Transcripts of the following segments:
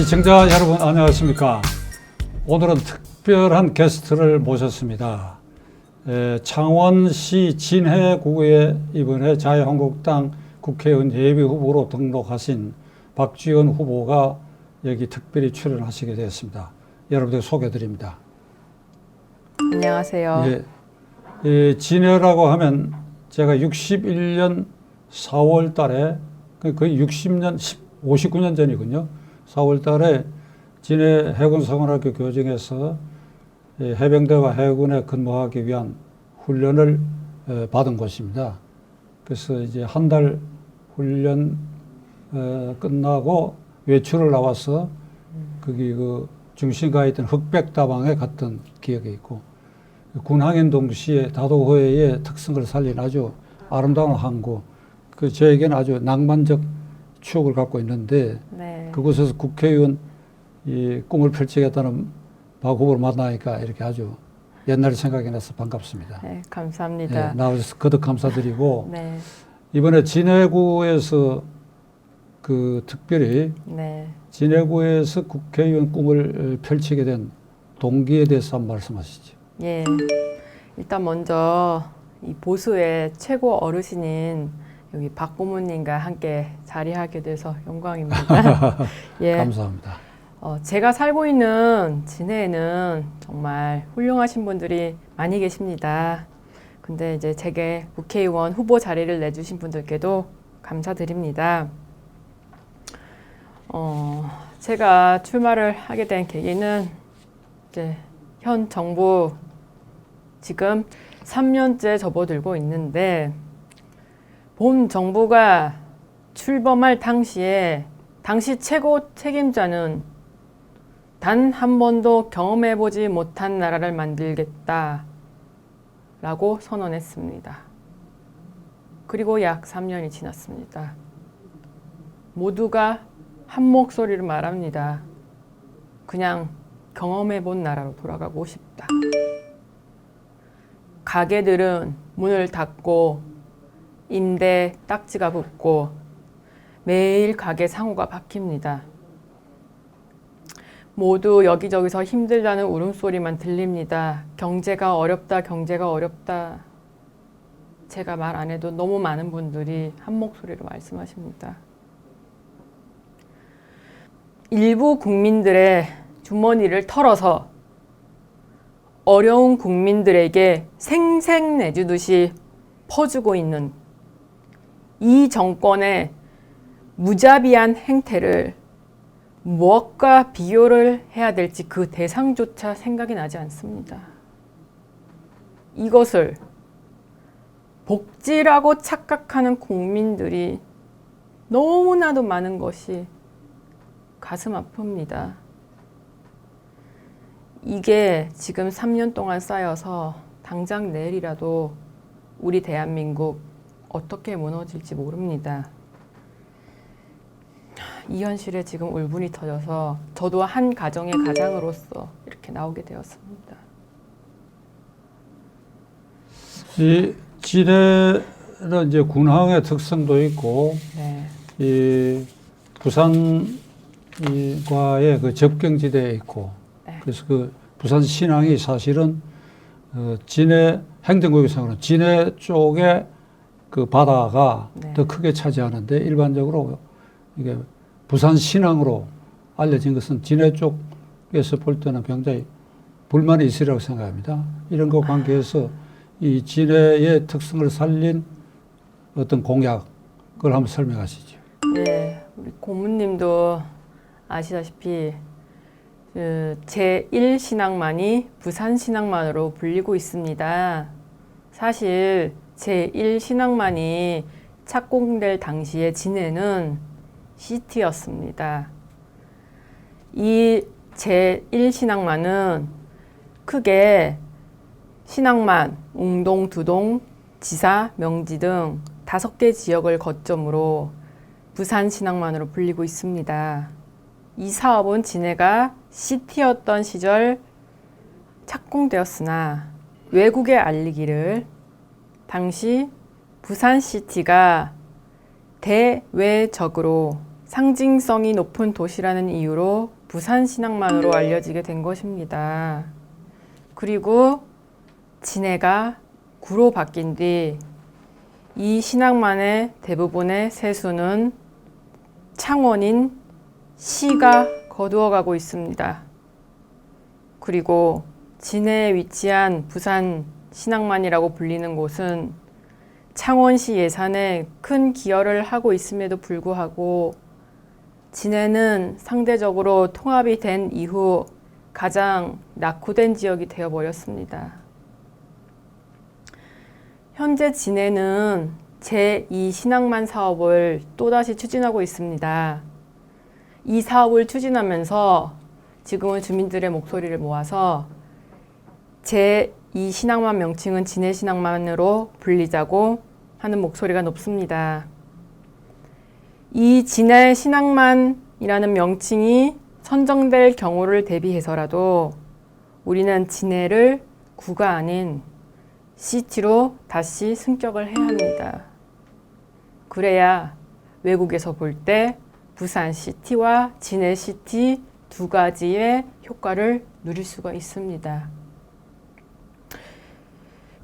시청자 여러분 안녕하십니까. 오늘은 특별한 게스트를 모셨습니다. 창원시 진해구에 이번에 자유한국당 국회의원 예비후보로 등록하신 박지원 후보가 여기 특별히 출연하시게 되었습니다. 여러분들 소개드립니다. 안녕하세요. 진해라고 하면 제가 61년 4월 달에 거의 60년, 59년 전이군요. 4월 달에 진해 해군사관학교 교정에서 해병대와 해군에 근무하기 위한 훈련을 받은 곳입니다. 그래서 이제 한 달 훈련 끝나고 외출을 나와서 거기 그 중심가에 있던 흑백다방에 갔던 기억이 있고, 군항인 동시에 다도호의 특성을 살린 아주 아름다운 항구, 그 저에게는 아주 낭만적 추억을 갖고 있는데, 네. 그곳에서 국회의원 이 꿈을 펼치겠다는 박 후보를 만나니까 이렇게 아주 옛날 생각이 나서 반갑습니다. 네, 감사합니다. 나와주셔서 거듭 감사드리고, 네. 이번에 진해구에서 특별히 진해구에서 국회의원 꿈을 펼치게 된 동기에 대해서 한번 말씀하시죠. 예. 일단 먼저 이 보수의 최고 어르신인 여기 박 고모님과 함께 자리하게 돼서 영광입니다. 예. 감사합니다. 제가 살고 있는 진해에는 정말 훌륭하신 분들이 많이 계십니다. 근데 이제 제게 국회의원 후보 자리를 내주신 분들께도 감사드립니다. 제가 출마를 하게 된 계기는 이제 현 정부 지금 3년째 접어들고 있는데, 본 정부가 출범할 당시에 당시 최고 책임자는 단 한 번도 경험해보지 못한 나라를 만들겠다라고 선언했습니다. 그리고 약 3년이 지났습니다. 모두가 한 목소리로 말합니다. 그냥 경험해본 나라로 돌아가고 싶다. 가게들은 문을 닫고 임대 딱지가 붙고 매일 가게 상호가 바뀝니다. 모두 여기저기서 힘들다는 울음소리만 들립니다. 경제가 어렵다, 경제가 어렵다. 제가 말 안 해도 너무 많은 분들이 한 목소리로 말씀하십니다. 일부 국민들의 주머니를 털어서 어려운 국민들에게 생색 내주듯이 퍼주고 있는 이 정권의 무자비한 행태를 무엇과 비교를 해야 될지 그 대상조차 생각이 나지 않습니다. 이것을 복지라고 착각하는 국민들이 너무나도 많은 것이 가슴 아픕니다. 이게 지금 3년 동안 쌓여서 당장 내일이라도 우리 대한민국 어떻게 무너질지 모릅니다. 이 현실에 지금 울분이 터져서 저도 한 가정의 가장으로서 이렇게 나오게 되었습니다. 이 진해는 이제 군항의 특성도 있고, 이 부산과의 그 접경지대에 있고, 그래서 그 부산 신항이 사실은 진해 행정구역상으로 진해 쪽에 그 바다가 더 크게 차지하는데, 일반적으로 이게 부산 신항으로 알려진 것은 진해 쪽에서 볼 때는 굉장히 불만이 있으리라고 생각합니다. 이런 것 관계에서 이 진해의 특성을 살린 어떤 공약을 한번 설명하시죠. 네, 우리 고모님도 아시다시피 그 제1신항만이 부산신항만으로 불리고 있습니다. 사실 제1신항만이 착공될 당시에 진해는 시티였습니다. 이 제1신항만은 크게 신항만, 웅동, 두동, 지사, 명지 등 5개 지역을 거점으로 부산신항만으로 불리고 있습니다. 이 사업은 진해가 시티였던 시절 착공되었으나 외국에 알리기를 당시 부산시티가 대외적으로 상징성이 높은 도시라는 이유로 부산신앙만으로 알려지게 된 것입니다. 그리고 진해가 구로 바뀐 뒤 이 신앙만의 대부분의 세수는 창원인 시가 거두어가고 있습니다. 그리고 진해에 위치한 부산 신앙만이라고 불리는 곳은 창원시 예산에 큰 기여를 하고 있음에도 불구하고 진해는 상대적으로 통합이 된 이후 가장 낙후된 지역이 되어버렸습니다. 현재 진해는 제2신앙만 사업을 또다시 추진하고 있습니다. 이 사업을 추진하면서 지금은 주민들의 목소리를 모아서 제2신앙만 명칭은 진해신앙만으로 불리자고 하는 목소리가 높습니다. 이 진해신앙만이라는 명칭이 선정될 경우를 대비해서라도 우리는 진해를 구가 아닌 시티로 다시 승격을 해야 합니다. 그래야 외국에서 볼 때 부산시티와 진해시티 두 가지의 효과를 누릴 수가 있습니다.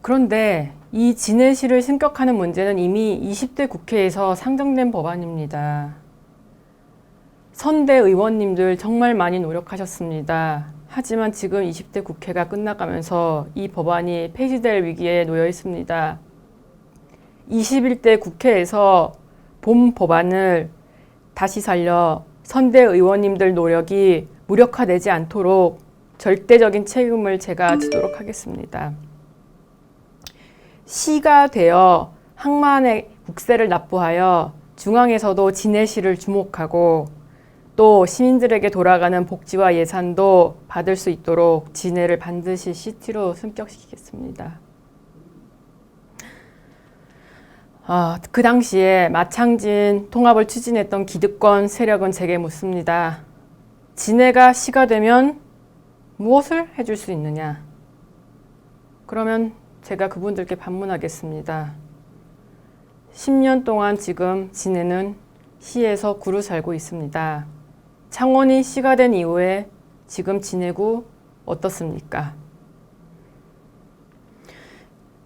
그런데 이 진해시를 승격하는 문제는 이미 20대 국회에서 상정된 법안입니다. 선대 의원님들 정말 많이 노력하셨습니다. 하지만 지금 20대 국회가 끝나가면서 이 법안이 폐지될 위기에 놓여 있습니다. 21대 국회에서 본 법안을 다시 살려 선대 의원님들 노력이 무력화되지 않도록 절대적인 책임을 제가 지도록 하겠습니다. 시가 되어 항만의 국세를 납부하여 중앙에서도 진해시를 주목하고 또 시민들에게 돌아가는 복지와 예산도 받을 수 있도록 진해를 반드시 시티로 승격시키겠습니다. 그 당시에 마창진 통합을 추진했던 기득권 세력은 제게 묻습니다. 진해가 시가 되면 무엇을 해줄 수 있느냐? 그러면 제가 그분들께 반문하겠습니다. 10년 동안 지금 진해는 시에서 구로 살고 있습니다. 창원이 시가 된 이후에 지금 진해구 어떻습니까?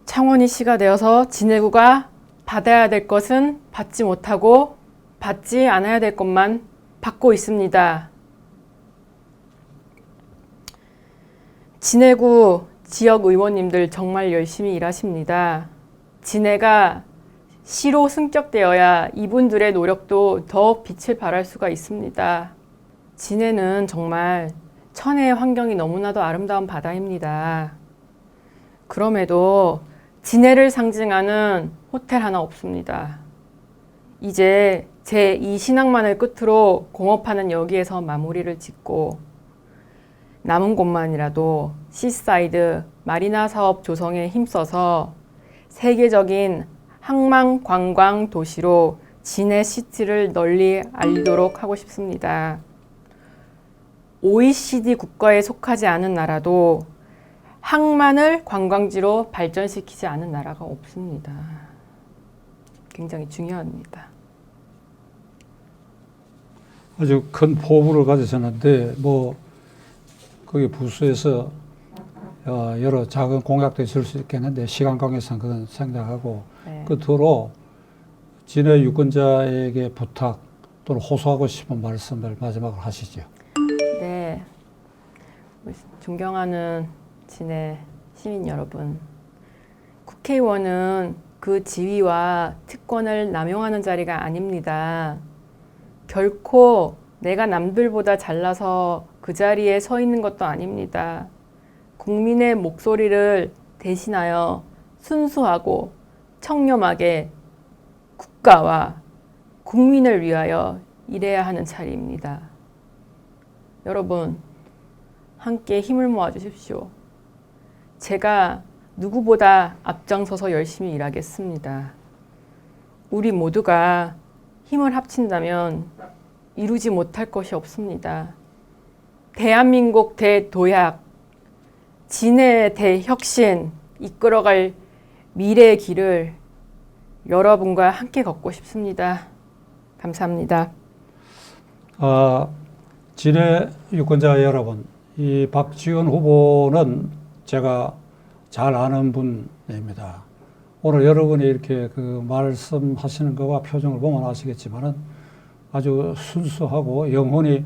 창원이 시가 되어서 진해구가 받아야 될 것은 받지 못하고 받지 않아야 될 것만 받고 있습니다. 진해구 지역 의원님들 정말 열심히 일하십니다. 진해가 시로 승격되어야 이분들의 노력도 더 빛을 발할 수가 있습니다. 진해는 정말 천혜의 환경이 너무나도 아름다운 바다입니다. 그럼에도 진해를 상징하는 호텔 하나 없습니다. 이제 제2신앙만을 끝으로 공업하는 여기에서 마무리를 짓고 남은 곳만이라도 시사이드 마리나 사업 조성에 힘써서 세계적인 항만 관광 도시로 진해시티를 널리 알리도록 하고 싶습니다. OECD 국가에 속하지 않은 나라도 항만을 관광지로 발전시키지 않은 나라가 없습니다. 굉장히 중요합니다. 아주 큰 포부를 가지셨는데 거기 부수에서 여러 작은 공약도 있을 수 있겠는데 시간 관계상 그건 생략하고 네. 끝으로 진해 유권자에게 부탁 또는 호소하고 싶은 말씀을 마지막으로 하시죠. 네, 존경하는 진해 시민 여러분, 국회의원은 그 지위와 특권을 남용하는 자리가 아닙니다. 결코 내가 남들보다 잘나서 그 자리에 서 있는 것도 아닙니다. 국민의 목소리를 대신하여 순수하고 청렴하게 국가와 국민을 위하여 일해야 하는 자리입니다. 여러분, 함께 힘을 모아 주십시오. 제가 누구보다 앞장서서 열심히 일하겠습니다. 우리 모두가 힘을 합친다면 이루지 못할 것이 없습니다. 대한민국 대도약, 진해 대혁신 이끌어갈 미래의 길을 여러분과 함께 걷고 싶습니다. 감사합니다. 진해 유권자 여러분, 이 박지원 후보는 제가 잘 아는 분입니다. 오늘 여러분이 이렇게 그 말씀하시는 거와 표정을 보면 아시겠지만은 아주 순수하고 영혼이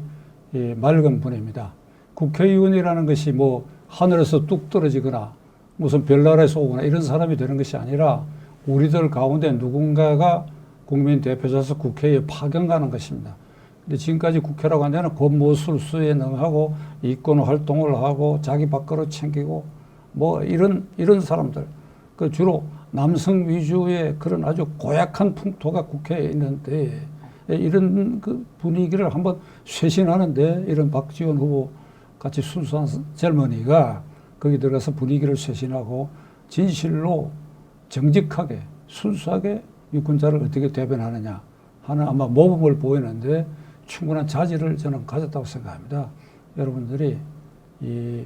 맑은 분입니다. 국회의원이라는 것이 뭐 하늘에서 뚝 떨어지거나 무슨 별나라에서 오거나 이런 사람이 되는 것이 아니라 우리들 가운데 누군가가 국민 대표자서 국회에 파견가는 것입니다. 근데 지금까지 국회라고 한 데는 권모술수에 능하고 이권 활동을 하고 자기 밥그릇 챙기고 뭐 이런 사람들, 그 주로 남성 위주의 그런 아주 고약한 풍토가 국회에 있는데 이런 그 분위기를 한번 쇄신하는데 이런 박지원 후보 같이 순수한 젊은이가 거기 들어가서 분위기를 쇄신하고 진실로 정직하게 순수하게 유권자를 어떻게 대변하느냐 하는 아마 모범을 보이는데 충분한 자질을 저는 가졌다고 생각합니다. 여러분들이 이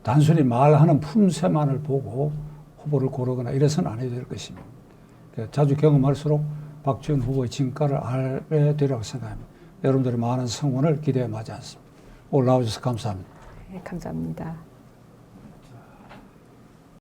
단순히 말하는 품새만을 보고 후보를 고르거나 이래서는 안 해야 될 것입니다. 자주 경험할수록 박지원 후보의 진가를 알게 되리라고 생각합니다. 여러분들의 많은 성원을 기대해 마지 않습니다. 오늘 나와주셔서 감사합니다. 네, 감사합니다.